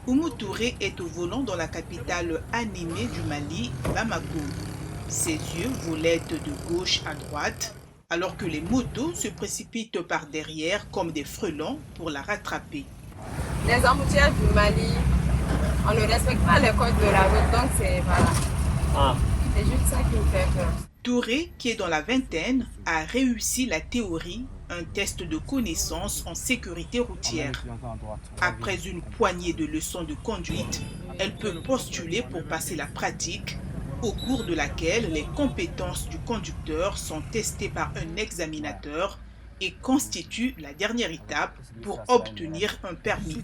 Oumou Touré est au volant dans la capitale animée du Mali, Bamako. Ses yeux volettent de gauche à droite, alors que les motos se précipitent par derrière comme des frelons pour la rattraper. Les embouteillages du Mali, on ne respecte pas les codes de la route, donc c'est juste ça qui me fait peur. Touré, qui est dans la vingtaine, a réussi la théorie, un test de connaissances en sécurité routière. Après une poignée de leçons de conduite, elle peut postuler pour passer la pratique, au cours de laquelle les compétences du conducteur sont testées par un examinateur et constituent la dernière étape pour obtenir un permis.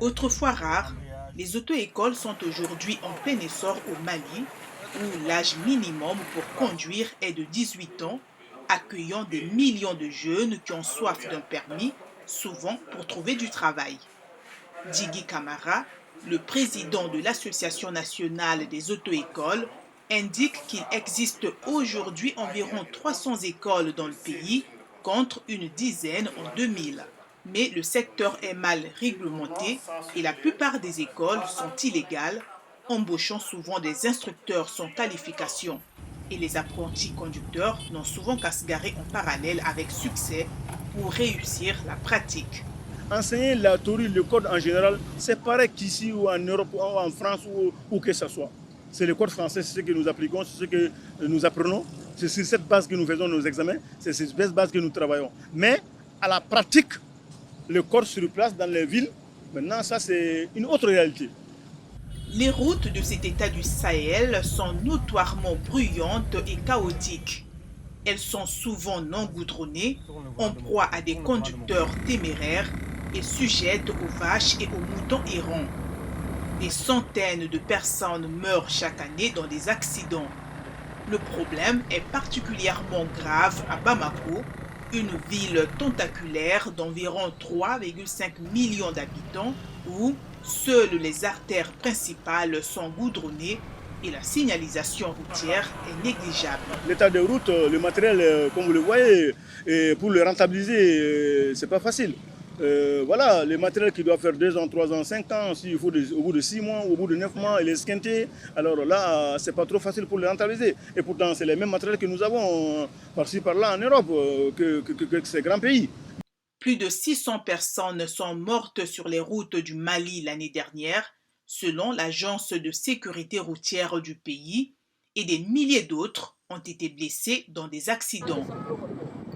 Autrefois rare, les auto-écoles sont aujourd'hui en plein essor au Mali, où l'âge minimum pour conduire est de 18 ans, accueillant des millions de jeunes qui ont soif d'un permis, souvent pour trouver du travail. Digui Camara, le président de l'Association nationale des auto-écoles, indique qu'il existe aujourd'hui environ 300 écoles dans le pays, contre une dizaine en 2000. Mais le secteur est mal réglementé et la plupart des écoles sont illégales, embauchant souvent des instructeurs sans qualification. Et les apprentis conducteurs n'ont souvent qu'à se garer en parallèle avec succès pour réussir la pratique. Enseigner la théorie, le code en général, c'est pareil qu'ici ou en Europe ou en France ou où que ce soit. C'est le code français, c'est ce que nous appliquons, c'est ce que nous apprenons. C'est sur cette base que nous faisons nos examens, c'est sur cette base que nous travaillons. Mais à la pratique, le code sur place dans les villes, maintenant ça c'est une autre réalité. Les routes de cet état du Sahel sont notoirement bruyantes et chaotiques. Elles sont souvent non goudronnées, en proie à des conducteurs téméraires et sujettes aux vaches et aux moutons errants. Des centaines de personnes meurent chaque année dans des accidents. Le problème est particulièrement grave à Bamako, une ville tentaculaire d'environ 3,5 millions d'habitants où seules les artères principales sont goudronnées et la signalisation routière est négligeable. L'état de route, le matériel, comme vous le voyez, pour le rentabiliser, c'est pas facile. Voilà, les matériels qui doivent faire 2 ans, 3 ans, 5 ans, s'il faut au bout de 6 mois, au bout de 9 mois, et les esquinter, alors là, c'est pas trop facile pour les rentabiliser. Et pourtant, c'est les mêmes matériels que nous avons par-ci, par-là en Europe, que ces grands pays. Plus de 600 personnes sont mortes sur les routes du Mali l'année dernière, selon l'Agence de sécurité routière du pays, et des milliers d'autres ont été blessés dans des accidents.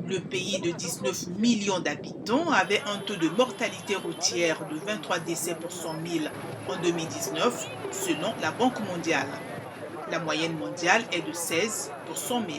Le pays de 19 millions d'habitants avait un taux de mortalité routière de 23 décès pour 100 000 en 2019, selon la Banque mondiale. La moyenne mondiale est de 16 pour 100 000.